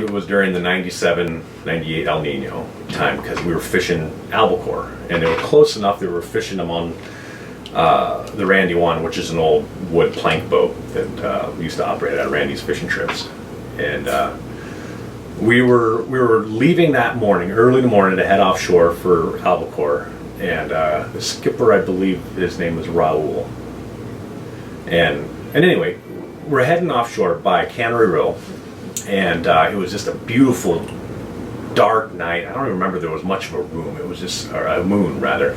It was during the 97, 98 El Nino time because we were fishing albacore, and they were close enough. They were fishing them on the Randy One, which is an old wood plank boat that we used to operate at Randy's fishing trips. And we were leaving that morning, early in the morning, to head offshore for albacore. And the skipper, I believe his name was Raul. And anyway, we're heading offshore by Cannery Row, and it was just a beautiful dark night. I don't even remember there was much of a room. It was just, or a moon rather.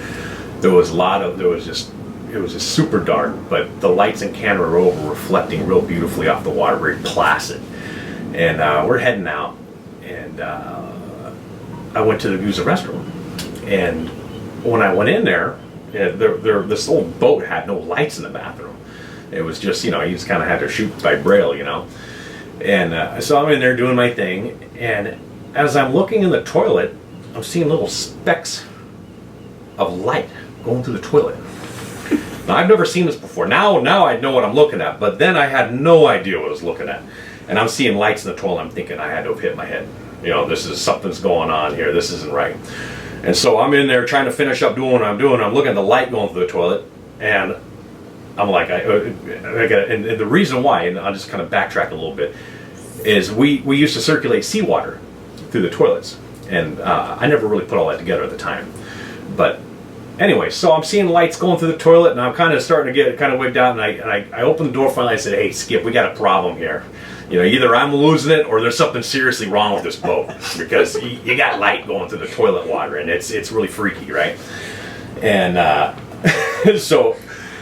It was just super dark, but the lights in Cannery Row were reflecting real beautifully off the water, very placid. And we're heading out, and I went to use the restroom, and when I went in there, this old boat had no lights in the bathroom. It was just, you just kind of had to shoot by braille, And so I'm in there doing my thing, and as I'm looking in the toilet, I'm seeing little specks of light going through the toilet. Now, I've never seen this before. Now I know what I'm looking at, but then I had no idea what I was looking at. And I'm seeing lights in the toilet. I'm thinking I had to have hit my head. Something's going on here. This isn't right. And so I'm in there trying to finish up doing what I'm doing. I'm looking at the light going through the toilet, and I'm like, and the reason why, and I'll just kind of backtrack a little bit, is we used to circulate seawater through the toilets, and I never really put all that together at the time. But anyway, so I'm seeing lights going through the toilet, and I'm kind of starting to get kind of wigged out, and I opened the door finally. I said, "Hey, Skip, we got a problem here. Either I'm losing it or there's something seriously wrong with this boat because you got light going through the toilet water, and it's really freaky, right?" And so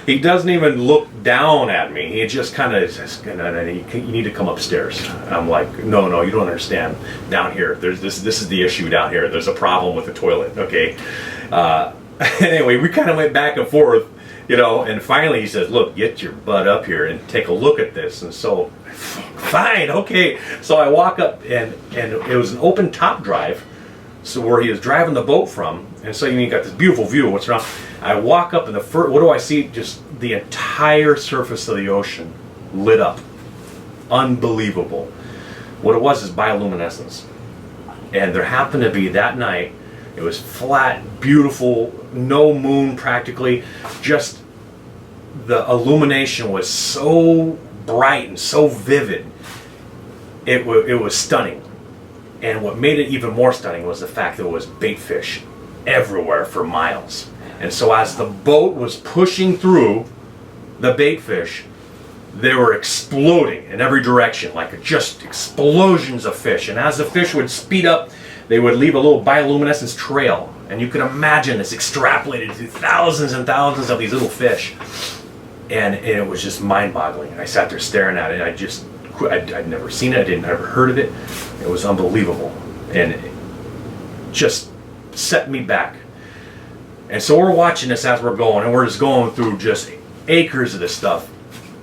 he doesn't even look down at me. He just kind of says, "You need to come upstairs." I'm like, No, you don't understand. Down here, this is the issue down here. There's a problem with the toilet, okay?" Anyway, we kind of went back and forth, and finally he says, "Look, get your butt up here and take a look at this." And so, fine, okay. So I walk up, and it was an open top drive, so where he was driving the boat from, and so you got this beautiful view of what's around. I walk up, and what do I see? Just the entire surface of the ocean lit up. Unbelievable. What it was is bioluminescence. And there happened to be that night, it was flat, beautiful, no moon practically, just the illumination was so bright and so vivid. It was stunning. And what made it even more stunning was the fact that it was bait fish everywhere for miles. And so as the boat was pushing through the bait fish, they were exploding in every direction, like just explosions of fish. And as the fish would speed up, they would leave a little bioluminescence trail. And you can imagine this extrapolated to thousands and thousands of these little fish. And it was just mind-boggling. I sat there staring at it. I'd never seen it. I'd never heard of it. It was unbelievable. And it just set me back. And so we're watching this as we're going, and we're just going through just acres of this stuff.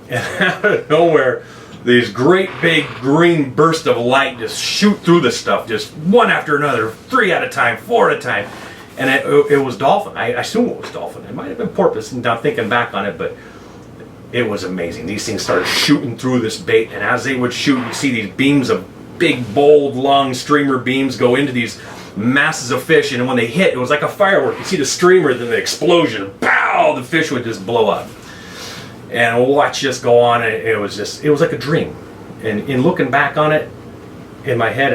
And out of nowhere, these great big green bursts of light just shoot through the stuff, just one after another, 3 at a time, 4 at a time. And it was dolphin. I assume it was dolphin. It might have been porpoise, and I'm thinking back on it, but it was amazing. These things started shooting through this bait, and as they would shoot, you see these beams of big, bold, long streamer beams go into these masses of fish, and when they hit, it was like a firework. You see the streamer, then the explosion, pow, the fish would just blow up. And we'll watch this go on, and it was like a dream. And in looking back on it, in my head,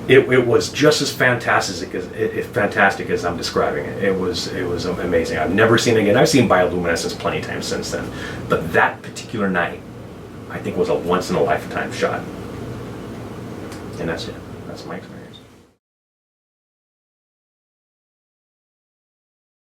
it was just as fantastic as I'm describing it. It was amazing. I've never seen it again. I've seen bioluminescence plenty of times since then, but that particular night, I think, was a once in a lifetime shot. And that's it. That's my experience.